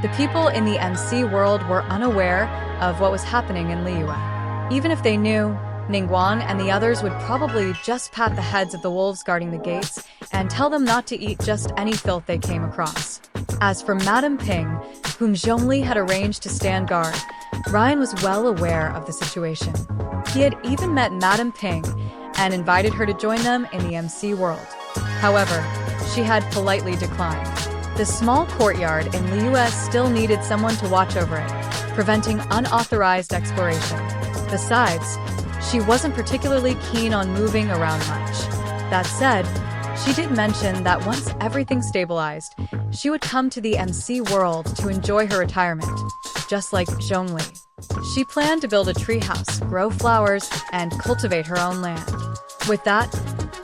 The people in the MC world were unaware of what was happening in Liyue. Even if they knew, Ningguang and the others would probably just pat the heads of the wolves guarding the gates and tell them not to eat just any filth they came across. As for Madame Ping, whom Zhongli had arranged to stand guard, Ryen was well aware of the situation. He had even met Madame Ping and invited her to join them in the MC world. However, she had politely declined. The small courtyard in Liyue still needed someone to watch over it, preventing unauthorized exploration. Besides, she wasn't particularly keen on moving around much. That said, she did mention that once everything stabilized, she would come to the MC world to enjoy her retirement, just like Zhongli. She planned to build a treehouse, grow flowers, and cultivate her own land. With that,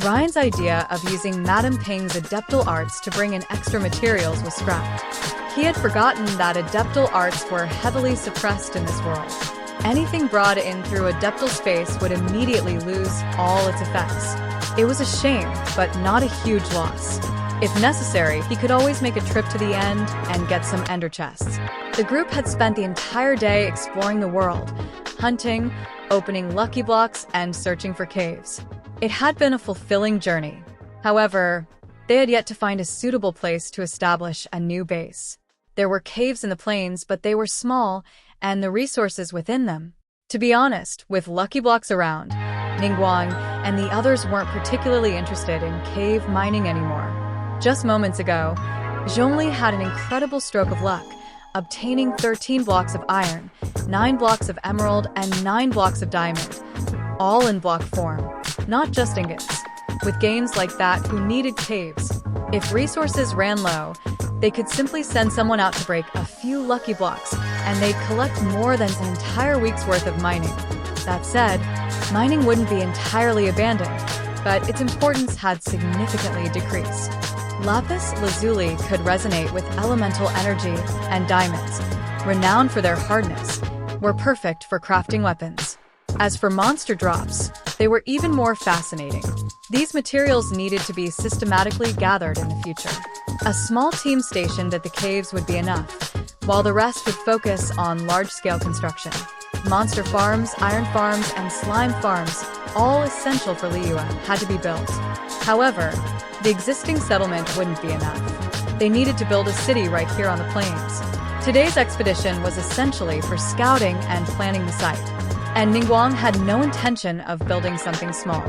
Ryen's idea of using Madame Ping's adeptal arts to bring in extra materials was scrapped. He had forgotten that adeptal arts were heavily suppressed in this world. Anything brought in through adeptal space would immediately lose all its effects. It was a shame, but not a huge loss. If necessary, he could always make a trip to the end and get some ender chests. The group had spent the entire day exploring the world, hunting, opening lucky blocks, and searching for caves. It had been a fulfilling journey. However, they had yet to find a suitable place to establish a new base. There were caves in the plains, but they were small, and the resources within them. To be honest, with lucky blocks around, Ningguang and the others weren't particularly interested in cave mining anymore. Just moments ago, Zhongli had an incredible stroke of luck, obtaining 13 blocks of iron, 9 blocks of emerald, and 9 blocks of diamond, all in block form, not just ingots. With gains like that, who needed caves? If resources ran low, they could simply send someone out to break a few lucky blocks, and they'd collect more than an entire week's worth of mining. That said, mining wouldn't be entirely abandoned, but its importance had significantly decreased. Lapis lazuli could resonate with elemental energy, and diamonds, renowned for their hardness, were perfect for crafting weapons. As for monster drops, they were even more fascinating. These materials needed to be systematically gathered in the future. A small team stationed at the caves would be enough, while the rest would focus on large-scale construction. Monster farms, iron farms, and slime farms, all essential for Liyue, had to be built. However, the existing settlement wouldn't be enough. They needed to build a city right here on the plains. Today's expedition was essentially for scouting and planning the site, and Ningguang had no intention of building something small.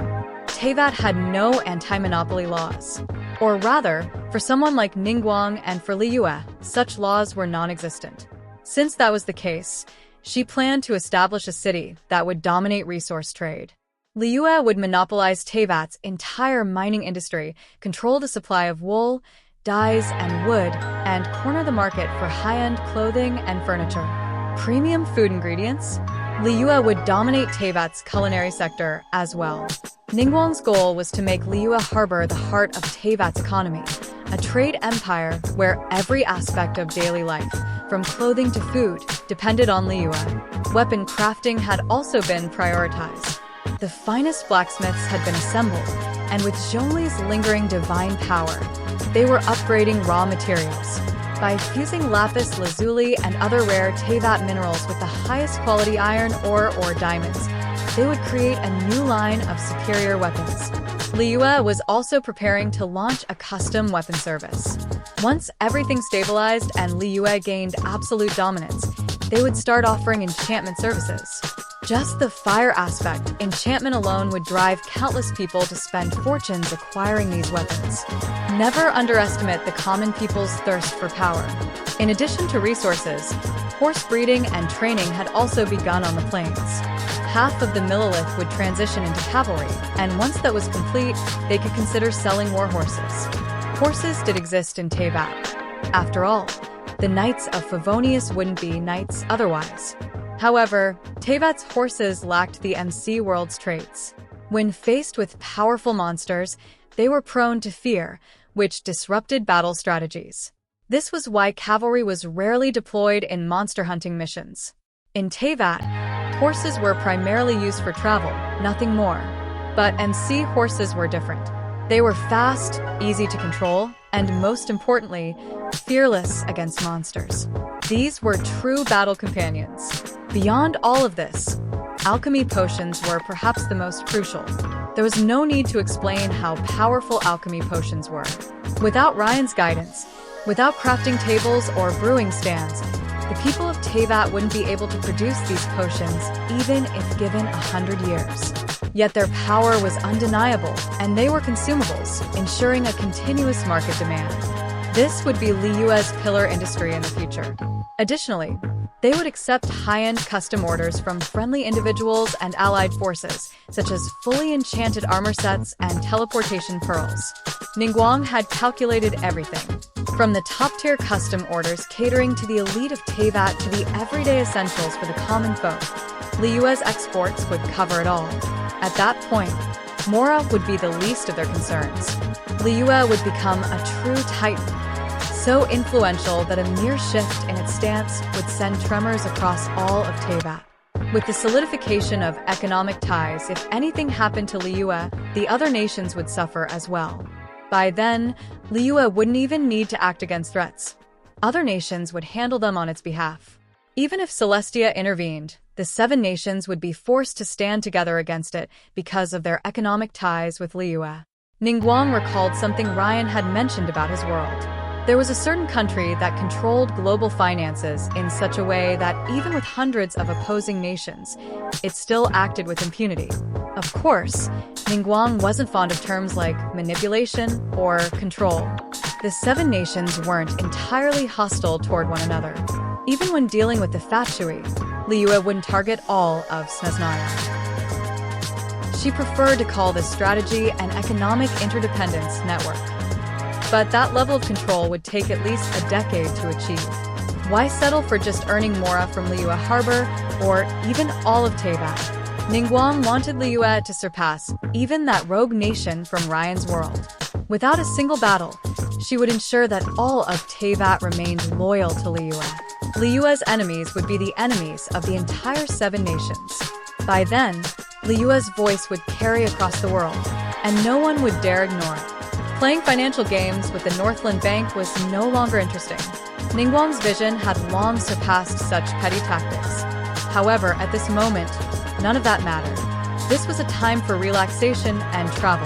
Teyvat had no anti-monopoly laws. Or rather, for someone like Ningguang and for Liyue, such laws were non-existent. Since that was the case, she planned to establish a city that would dominate resource trade. Liyue would monopolize Teyvat's entire mining industry, control the supply of wool, dyes, and wood, and corner the market for high-end clothing and furniture. Premium food ingredients? Liyue would dominate Teyvat's culinary sector as well. Ningguang's goal was to make Liyue harbor the heart of Teyvat's economy, a trade empire where every aspect of daily life, from clothing to food, depended on Liyue. Weapon crafting had also been prioritized. The finest blacksmiths had been assembled, and with Zhongli's lingering divine power, they were upgrading raw materials. By fusing lapis lazuli and other rare Teyvat minerals with the highest quality iron ore or diamonds, they would create a new line of superior weapons. Liyue was also preparing to launch a custom weapon service. Once everything stabilized and Liyue gained absolute dominance, they would start offering enchantment services. Just the fire aspect, enchantment alone would drive countless people to spend fortunes acquiring these weapons. Never underestimate the common people's thirst for power. In addition to resources, horse breeding and training had also begun on the plains. Half of the Millilith would transition into cavalry, and once that was complete, they could consider selling war horses. Horses did exist in Teyvat. After all, the Knights of Favonius wouldn't be knights otherwise. However, Teyvat's horses lacked the MC world's traits. When faced with powerful monsters, they were prone to fear, which disrupted battle strategies. This was why cavalry was rarely deployed in monster hunting missions. In Teyvat, horses were primarily used for travel, nothing more. But MC horses were different. They were fast, easy to control, and most importantly, fearless against monsters. These were true battle companions. Beyond all of this, alchemy potions were perhaps the most crucial. There was no need to explain how powerful alchemy potions were. Without Ryen's guidance, without crafting tables or brewing stands, the people of Teyvat wouldn't be able to produce these potions even if given 100 years. Yet their power was undeniable, and they were consumables, ensuring a continuous market demand. This would be Liyue's pillar industry in the future. Additionally, they would accept high-end custom orders from friendly individuals and allied forces, such as fully enchanted armor sets and teleportation pearls. Ningguang had calculated everything, from the top-tier custom orders catering to the elite of Teyvat to the everyday essentials for the common folk. Liyue's exports would cover it all. At that point, Mora would be the least of their concerns. Liyue would become a true titan, so influential that a mere shift in its stance would send tremors across all of Teyvat. With the solidification of economic ties, if anything happened to Liyue, the other nations would suffer as well. By then, Liyue wouldn't even need to act against threats. Other nations would handle them on its behalf. Even if Celestia intervened, the 7 nations would be forced to stand together against it because of their economic ties with Liyue. Ningguang recalled something Ryen had mentioned about his world. There was a certain country that controlled global finances in such a way that even with hundreds of opposing nations, it still acted with impunity. Of course, Ningguang wasn't fond of terms like manipulation or control. The 7 nations weren't entirely hostile toward one another. Even when dealing with the Fatui, Liyue wouldn't target all of Snezhnaya. She preferred to call this strategy an economic interdependence network. But that level of control would take at least a decade to achieve. Why settle for just earning Mora from Liyue Harbor, or even all of Teyvat? Ningguang wanted Liyue to surpass even that rogue nation from Ryen's world. Without a single battle, she would ensure that all of Teyvat remained loyal to Liyue. Liyue's enemies would be the enemies of the entire 7 nations. By then, Liyue's voice would carry across the world, and no one would dare ignore it. Playing financial games with the Northland Bank was no longer interesting. Ningguang's vision had long surpassed such petty tactics. However, at this moment, none of that mattered. This was a time for relaxation and travel.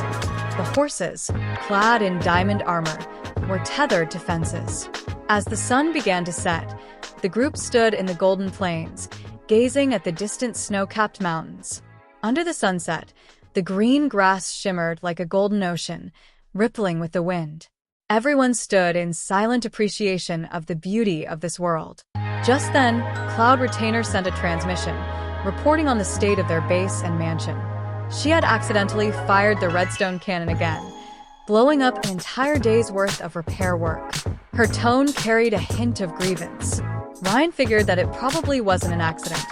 The horses, clad in diamond armor, were tethered to fences. As the sun began to set, the group stood in the golden plains, gazing at the distant snow-capped mountains. Under the sunset, the green grass shimmered like a golden ocean, rippling with the wind. Everyone stood in silent appreciation of the beauty of this world. Just then, Cloud Retainer sent a transmission, reporting on the state of their base and mansion. She had accidentally fired the redstone cannon again, blowing up an entire day's worth of repair work. Her tone carried a hint of grievance. Ryen figured that it probably wasn't an accident.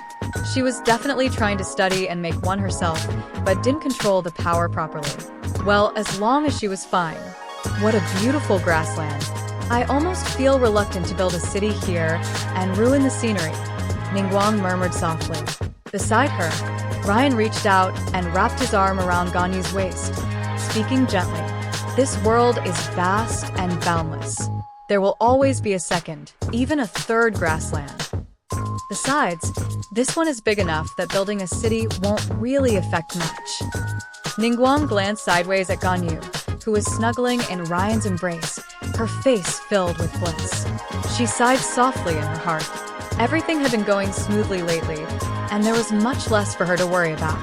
She was definitely trying to study and make one herself, but didn't control the power properly. Well, as long as she was fine. What a beautiful grassland. I almost feel reluctant to build a city here and ruin the scenery, Ningguang murmured softly. Beside her, Ryen reached out and wrapped his arm around Ganyu's waist, speaking gently. This world is vast and boundless. There will always be a second, even a third grassland. Besides, this one is big enough that building a city won't really affect much. Ningguang glanced sideways at Ganyu, who was snuggling in Ryen's embrace, her face filled with bliss. She sighed softly in her heart. Everything had been going smoothly lately, and there was much less for her to worry about.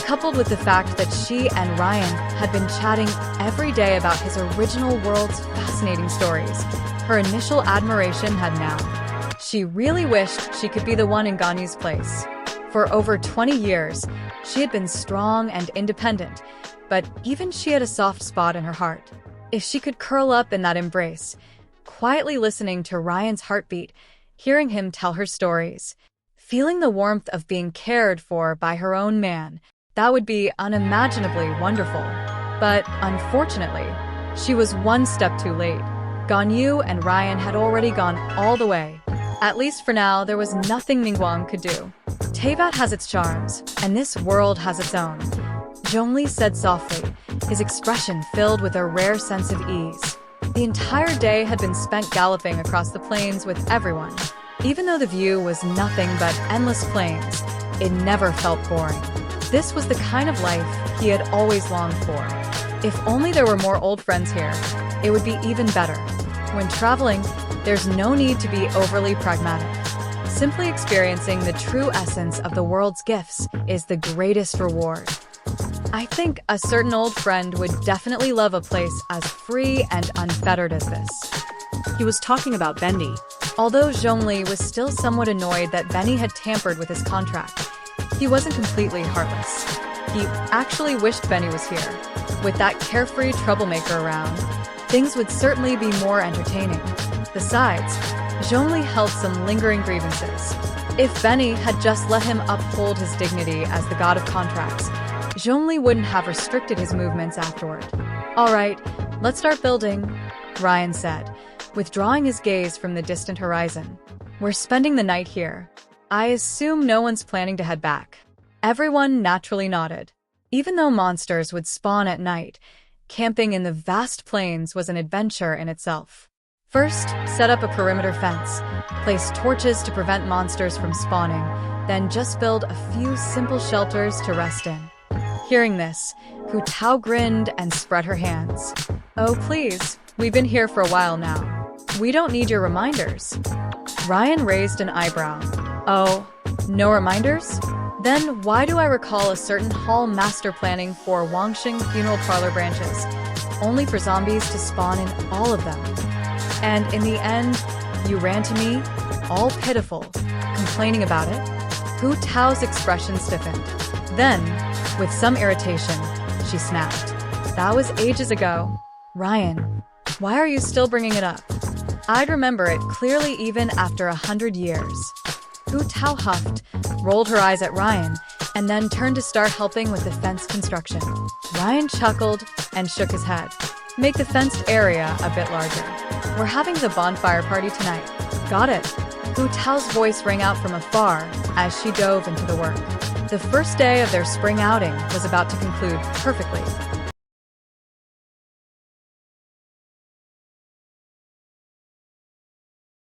Coupled with the fact that she and Ryen had been chatting every day about his original world's fascinating stories, her initial admiration had now. She really wished she could be the one in Ganyu's place. For over 20 years, she had been strong and independent, but even she had a soft spot in her heart. If she could curl up in that embrace, quietly listening to Ryen's heartbeat, hearing him tell her stories, feeling the warmth of being cared for by her own man, that would be unimaginably wonderful. But unfortunately, she was one step too late. Ganyu and Ryen had already gone all the way. At least for now, there was nothing Ningguang could do. Teyvat has its charms, and this world has its own, Zhongli said softly, his expression filled with a rare sense of ease. The entire day had been spent galloping across the plains with everyone. Even though the view was nothing but endless plains, it never felt boring. This was the kind of life he had always longed for. If only there were more old friends here, it would be even better. When traveling, there's no need to be overly pragmatic. Simply experiencing the true essence of the world's gifts is the greatest reward. I think a certain old friend would definitely love a place as free and unfettered as this. He was talking about Venti. Although Zhongli was still somewhat annoyed that Venti had tampered with his contract, he wasn't completely heartless. He actually wished Venti was here. With that carefree troublemaker around, things would certainly be more entertaining. Besides, Zhongli held some lingering grievances. If Venti had just let him uphold his dignity as the god of contracts, Zhongli wouldn't have restricted his movements afterward. "All right, let's start building," Ryen said, withdrawing his gaze from the distant horizon. "We're spending the night here. I assume no one's planning to head back." Everyone naturally nodded. Even though monsters would spawn at night, camping in the vast plains was an adventure in itself. First, set up a perimeter fence, place torches to prevent monsters from spawning, then just build a few simple shelters to rest in. Hearing this, Hu Tao grinned and spread her hands. "Oh please, we've been here for a while now. We don't need your reminders." Ryen raised an eyebrow. "Oh, no reminders? Then why do I recall a certain hall master planning for Wangxing funeral parlor branches, only for zombies to spawn in all of them? And in the end, you ran to me, all pitiful, complaining about it?" Hu Tao's expression stiffened. Then, with some irritation, she snapped. "That was ages ago. Ryen, why are you still bringing it up? I'd remember it clearly even after 100 years." Hu Tao huffed, rolled her eyes at Ryen, and then turned to start helping with the fence construction. Ryen chuckled and shook his head. "Make the fenced area a bit larger. We're having the bonfire party tonight." "Got it." Hu Tao's voice rang out from afar as she dove into the work. The first day of their spring outing was about to conclude perfectly.